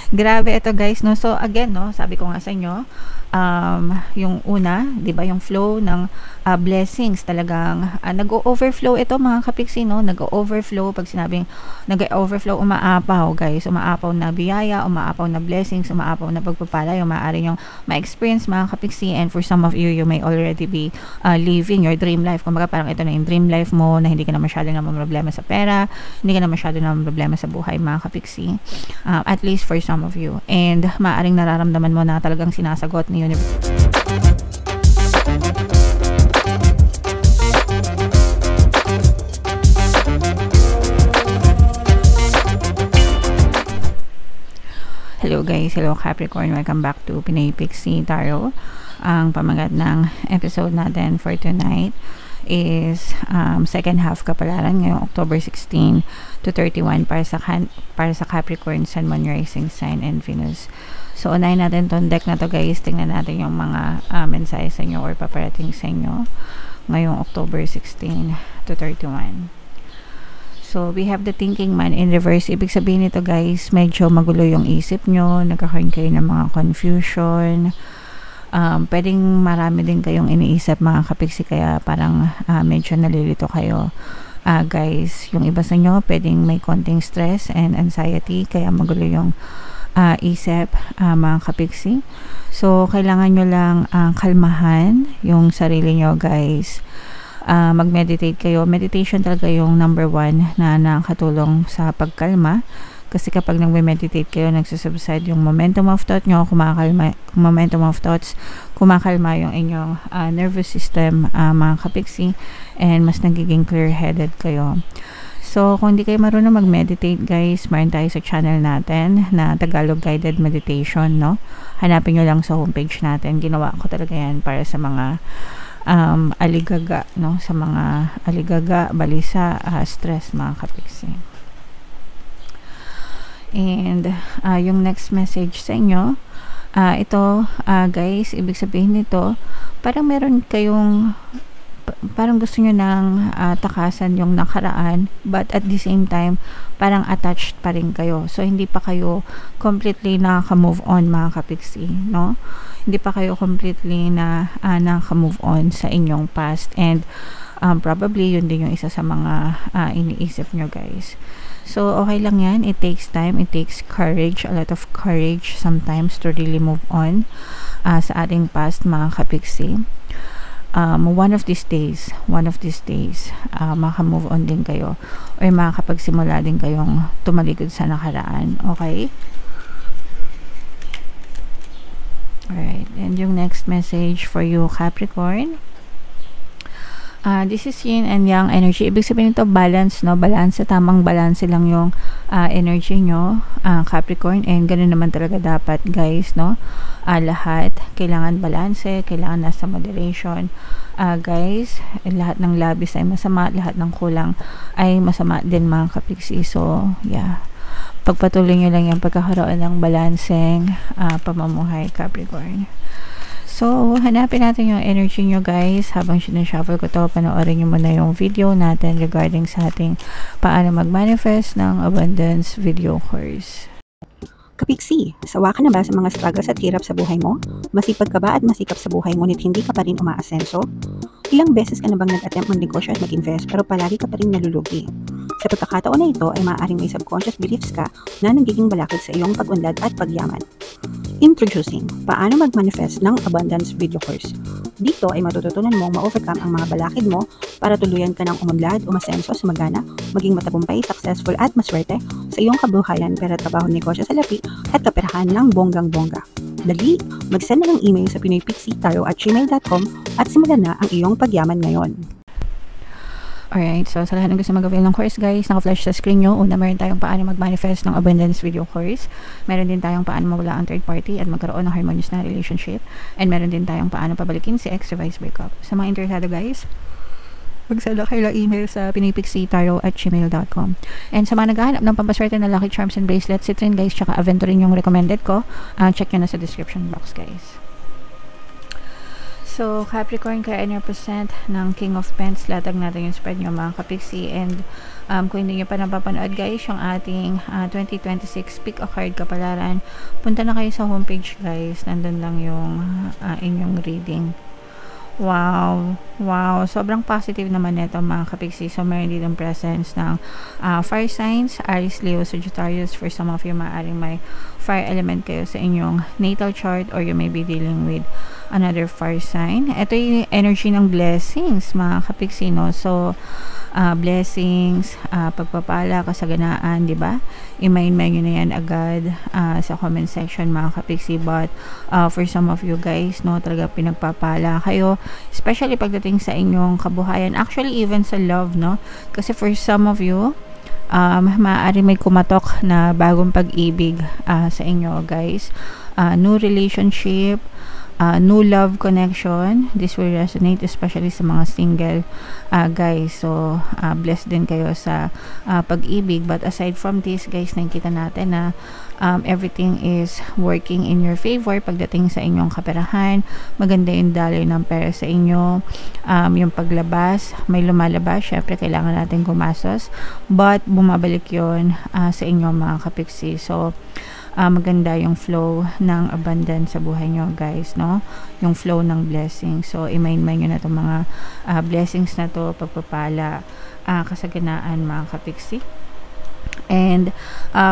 Grabe ito guys, no? So again, no, sabi ko nga sa inyo, yung una, 'di ba, yung flow ng blessings talagang nag-o-overflow ito mga kapiksi, no? Nag-o-overflow pag sinabing nag-o-overflow, umaapaw guys, umaapaw na biyaya, umaapaw na blessings, umaapaw na pagpapala, yung maaari yung ma-experience mga kapiksi. And for some of you, you may already be living your dream life. Kumbaga parang ito na yung dream life mo, na hindi ka na masyado na problema sa pera, hindi ka na masyado na problema sa buhay mga kapiksi, at least for some of you. And maaring nararamdaman mo na talagang sinasagot ni universe. Hello guys, hello Capricorn, welcome back to Pinoy Pixie Tarot. Ang pamagat ng episode natin for tonight is second half kapalaran ngayong October 16 to 31 para sa Capricorn, Sun, Moon, Rising Sign, and Venus. So unahin natin tong deck na to guys. Tingnan natin yung mga mensahe sa inyo or paparating sa inyo ngayong October 16 to 31. So, we have the thinking man in reverse. Ibig sabihin nito guys, medyo magulo yung isip nyo, nagkakaroon kayo ng mga confusion. Pwedeng marami din kayong iniisip mga kapiksi, kaya parang medyo nalilito kayo. Guys, yung iba sa nyo, pwedeng may konting stress and anxiety, kaya magulo yung isip mga kapiksi. So, kailangan nyo lang kalmahan yung sarili nyo guys. Mag-meditate kayo. Meditation talaga yung number one na nakatulong sa pagkalma, kasi kapag nag-meditate kayo, nagsusubside yung momentum of thought nyo, kumakalma yung inyong nervous system mga kapiksi, and mas nagiging clear-headed kayo. So, kung hindi kayo marunong mag-meditate guys, meron tayo sa channel natin na Tagalog Guided Meditation, no? Hanapin nyo lang sa homepage natin. Ginawa ko talaga yan para sa mga aligaga, no? Sa mga aligaga, balisa, stress mga kapiksi. And yung next message sa inyo, ito guys, ibig sabihin nito, parang meron kayong parang gusto nyo nang takasan yung nakaraan, but at the same time parang attached pa rin kayo. So hindi pa kayo completely nakaka-move on mga kapiksi, no? Hindi pa kayo completely na nakaka-move on sa inyong past, and probably yun din yung isa sa mga iniisip nyo guys. So okay lang yan, it takes time, it takes courage, a lot of courage sometimes to really move on sa ating past mga kapiksi. One of these days maka-move on din kayo, or makakapagsimula din kayong tumalikod sa nakaraan. Okay? Alright, and yung next message for you Capricorn, this is yin and yang energy. Ibig sabihin nito balance, no? Balance, tamang balance lang yung energy nyo Capricorn, and ganun naman talaga dapat guys, no? Lahat kailangan balanse, kailangan nasa moderation guys. Lahat ng labis ay masama, lahat ng kulang ay masama din mga kapiksi. So yeah, pagpatuloy nyo lang yung pagkakaroon ng balanceng pamumuhay Capricorn. So hanapin natin yung energy nyo guys. Habang sinashuffle ko to, panoorin nyo muna yung video natin regarding sa ating paano mag-manifest ng abundance video course. Kapiksi, sawa ka na ba sa mga struggles at hirap sa buhay mo? Masipag ka ba at masikap sa buhay ngunit hindi ka pa rin umaasenso? Ilang beses ka na bang nag-attempt mag-negosyo at mag-invest pero palagi ka pa rin nalulugi? Sa pagkakataon na ito ay maaaring may subconscious beliefs ka na nagiging balakid sa iyong pag-unlad at pagyaman. Introducing, paano mag-manifest ng abundance video course. Dito ay matututunan mong ma-overcome ang mga balakid mo para tuluyan ka ng umunlad, umasenso, sumagana, maging matagumpay, successful at maswerte sa iyong kabuhayan, pera, trabaho, negosyo, salapi at kaperahan ng bonggang-bongga. Dali, mag-send na ng email sa pinoypixie@gmail.com at simulan na ang iyong pagyaman ngayon. Alright, so sa lahat ng gusto mag-avail ng course guys, naka-flash sa screen nyo. Una, meron tayong paano mag-manifest ng abundance video course. Meron din tayong paano mawala ang third party at magkaroon ng harmonious na relationship. And meron din tayong paano pabalikin si ex-revice breakup. Sa mga interesado guys, magsala kayo ng email sa pinoypixie@gmail.com. And sa mga naghahanap ng pampaswerte na lucky charms and bracelets, Citrin guys, tsaka Aventurin yung recommended ko. Check nyo na sa description box guys. So, Capricorn, kaya 9% ng King of Pents. Latag natin yung spread nyo mga kapiksi. And Kung hindi nyo pa napapanood guys, yung ating 2026 Pick a Card Kapalaran, punta na kayo sa homepage guys. Nandun lang yung inyong reading. Wow, sobrang positive naman nito mga kapiksi. So meron dito presence ng fire signs, Aries, Leo, Sagittarius. For some of you, maaaring may fire element kayo sa inyong natal chart, or you may be dealing with another fire sign. Ito yung energy ng blessings mga kapiksi, no? So blessings, pagpapala, kasaganaan, di ba? I-main nyo na yan agad sa comment section mga kapiksi. But for some of you guys, no, talaga pinagpapala kayo, especially pagdating sa inyong kabuhayan, actually even sa love, no? Kasi for some of you, maaari may kumatok na bagong pag-ibig sa inyo guys, new relationship, new love connection. This will resonate especially sa mga single guys. So blessed din kayo sa pag-ibig. But aside from this guys, nakikita natin na everything is working in your favor pagdating sa inyong kaperahan. Maganda yung daloy ng pera sa inyo. Yung paglabas, may lumalabas, syempre kailangan natin gumasos, but bumabalik yun sa inyong mga kapiksi. So maganda yung flow ng abundance sa buhay nyo guys, no? Yung flow ng blessing. So i-main nyo na itong mga blessings na to, pagpapala, kasaganaan mga kapiksi. And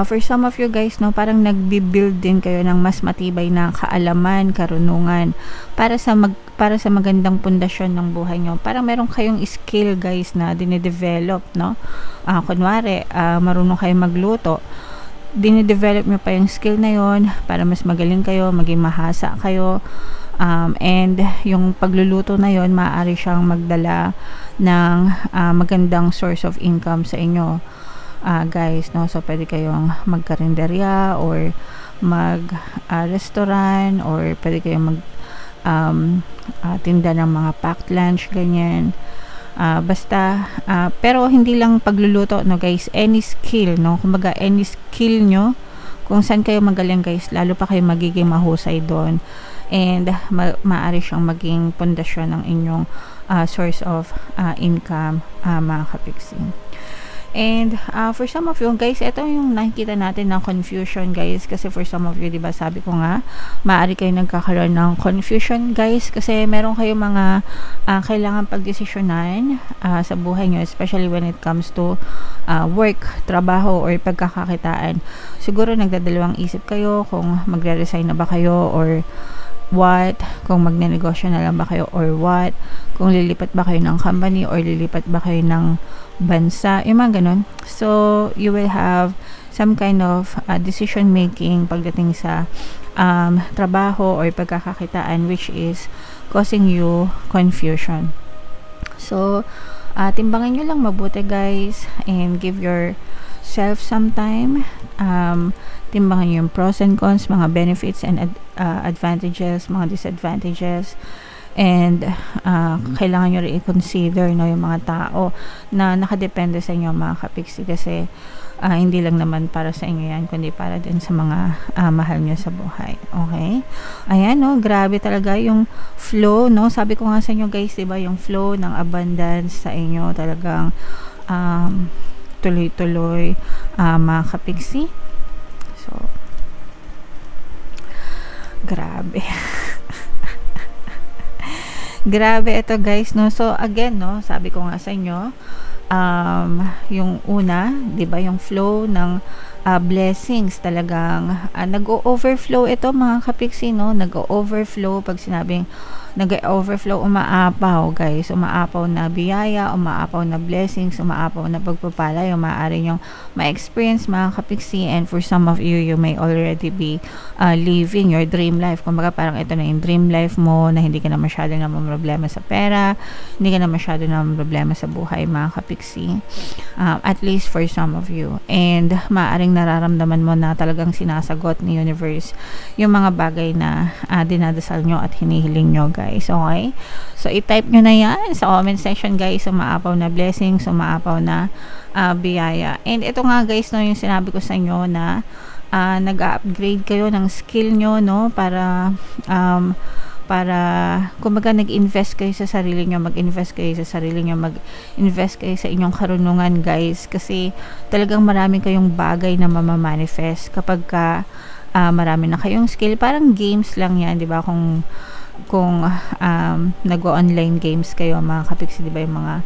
for some of you guys, no, parang nagbi-build din kayo ng mas matibay na kaalaman, karunungan para sa magandang pundasyon ng buhay nyo. Parang meron kayong skill guys na dine-develop, no? Kunwari, marunong kayo magluto, dine-develop nyo pa yung skill na yon para mas magaling kayo, maging mahasa kayo, and yung pagluluto na yon maaari siyang magdala ng magandang source of income sa inyo guys, no? So pwede kayong magkarinderya or mag or pwede kayong tinda ng mga packed lunch, ganyan. Basta pero hindi lang pagluluto, no guys, any skill, no? Kumbaga any skill nyo, kung saan kayo magaling guys, lalo pa kayo magiging mahusay doon, and maaari siyang maging pundasyon ng inyong source of income mga kapiksi. And for some of you guys, ito yung nakikita natin ng confusion guys, kasi for some of you, diba, sabi ko nga, maaari kayo nagkakaroon ng confusion guys, kasi meron kayong mga kailangan pagdesisyonan sa buhay nyo, especially when it comes to work, trabaho, or pagkakakitaan. Siguro nagdadalawang isip kayo kung magre-resign na ba kayo or what, kung magnenegosyo na lang ba kayo or what, kung lilipat ba kayo ng company or lilipat ba kayo ng bansa, yung mga ganun. So you will have some kind of decision making pagdating sa trabaho or pagkakakitaan, which is causing you confusion. So timbangin nyo lang mabuti guys, and give yourself some time. Timbangin nyo yung pros and cons, mga benefits and advantages, mga disadvantages, and kailangan nyo rin i-consider, no, yung mga tao na nakadepende sa inyo mga kapiksi, kasi hindi lang naman para sa inyo yan, kundi para din sa mga mahal nyo sa buhay. Okay? Ayan, no, grabe talaga yung flow, no? Sabi ko nga sa inyo guys, diba, yung flow ng abundance sa inyo talagang tuloy-tuloy mga kapiksi. So grabe. Grabe ito guys, no? So again, no, sabi ko nga sa inyo, yung una, 'di ba, yung flow ng blessings talagang nag-o-overflow ito mga kapiksi, no? Nag-o-overflow pag sinabing nag-overflow, umaapaw guys, umaapaw na biyaya, umaapaw na blessings, umaapaw na pagpapala yung maaari nyong ma-experience mga kapiksi. And for some of you, you may already be living your dream life. Kumbaga parang ito na yung dream life mo, na hindi ka na masyado na problema sa pera, hindi ka na masyado na problema sa buhay mga kapiksi, at least for some of you. And maaring nararamdaman mo na talagang sinasagot ni universe yung mga bagay na dinadasal nyo at hinihiling nyo guys. Okay? So i-type nyo na yan sa comment section guys, umaapaw na blessings, umaapaw na biyaya. And ito nga guys, no, yung sinabi ko sa inyo na nag-upgrade kayo ng skill nyo, no, para para kumbaga nag-invest kayo sa sarili nyo, mag-invest kayo sa sarili nyo, mag-invest kayo sa inyong karunungan, guys, kasi talagang marami kayong bagay na mamamanifest kapag ka marami na kayong skill. Parang games lang yan, di ba? Kung nag-online games kayo, mga kapiksi, di ba, yung mga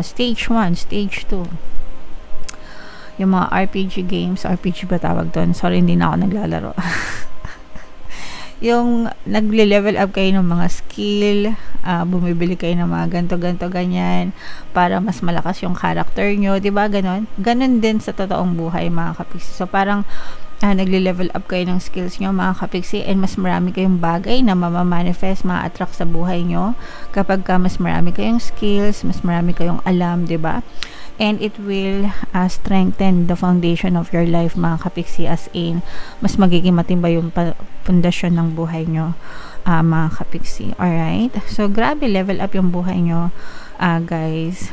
stage 1, stage 2, yung mga RPG games, RPG ba tawag doon? Sorry, hindi na ako naglalaro. Yung nagle-level up kayo ng mga skill, bumibili kayo ng mga ganto ganyan para mas malakas yung character nyo, 'di ba? Ganon din sa totoong buhay, mga kapiksi. So parang nagle-level up kayo ng skills nyo, mga kapiksi, and mas marami kayong bagay na mamamanifest, ma-attract sa buhay nyo kapag mas marami kayong skills, mas marami kayong alam, 'di ba? And it will strengthen the foundation of your life, mga kapiksi, as in mas magiging matibay yung pundasyon ng buhay nyo, mga kapiksi. Alright? So, grabe, level up yung buhay nyo, guys.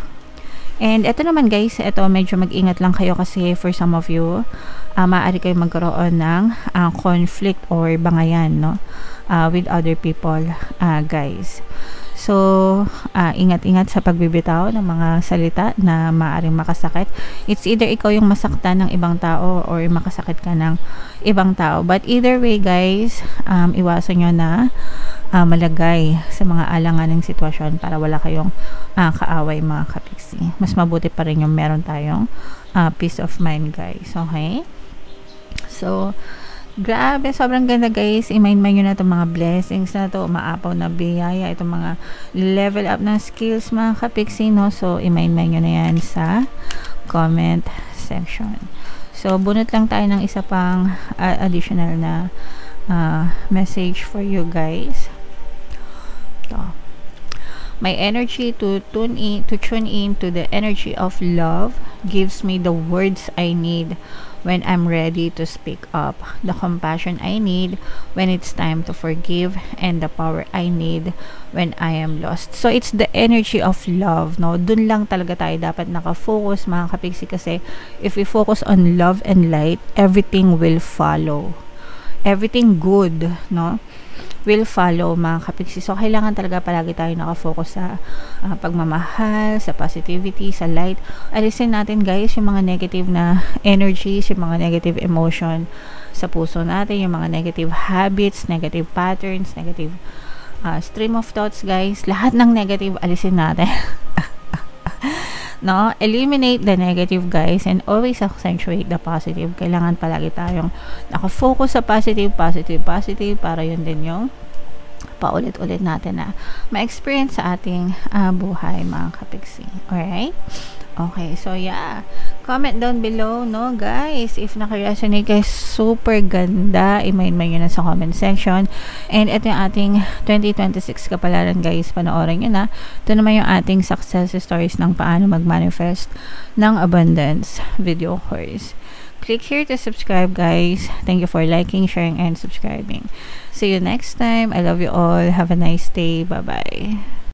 And ito naman, guys, ito medyo mag-ingat lang kayo kasi for some of you, maaari kayo magkaroon ng conflict or bangayan, no? With other people, guys. So, ingat-ingat sa pagbibitaw ng mga salita na maaaring makasakit. It's either ikaw yung masaktan ng ibang tao or makasakit ka ng ibang tao. But either way, guys, iwasan nyo na malagay sa mga alanganing sitwasyon para wala kayong kaaway, mga kapiksi. Mas mabuti pa rin yung meron tayong peace of mind, guys. Okay? So, grabe, sobrang ganda, guys. I-mind nyo na itong mga blessings na to, maapaw na biyaya, itong mga level up ng skills, mga kapiksi, no? So, i-mind nyo na yan sa comment section. So, bunot lang tayo ng isa pang additional na message for you, guys. Ito. My energy to tune in to the energy of love gives me the words I need when I'm ready to speak up, the compassion I need when it's time to forgive, and the power I need when I am lost. So, it's the energy of love, no? Dun lang talaga tayo dapat nakafocus, mga kapiksi, kasi if we focus on love and light, everything will follow. Everything good, no, will follow, mga kapiksi. So, kailangan talaga palagi tayo nakafocus sa pagmamahal, sa positivity, sa light. Alisin natin, guys, yung mga negative na energies, yung mga negative emotion sa puso natin, yung mga negative habits, negative patterns, negative stream of thoughts, guys. Lahat ng negative, alisin natin. No, eliminate the negative, guys, and always accentuate the positive. Kailangan palagi tayong nakafocus sa positive para yun din yung paulit-ulit natin na ma-experience sa ating buhay, mga kapiksi. Alright? Okay, so yeah, comment down below, no, guys, if naka-resonate guys, super ganda, i-mind nyo na sa comment section. And ito yung ating 2026 kapalaran, guys, panoorin nyo na. Ito naman yung ating success stories ng paano mag-manifest ng abundance video course. Click here to subscribe, guys. Thank you for liking, sharing, and subscribing. See you next time. I love you all. Have a nice day. Bye-bye.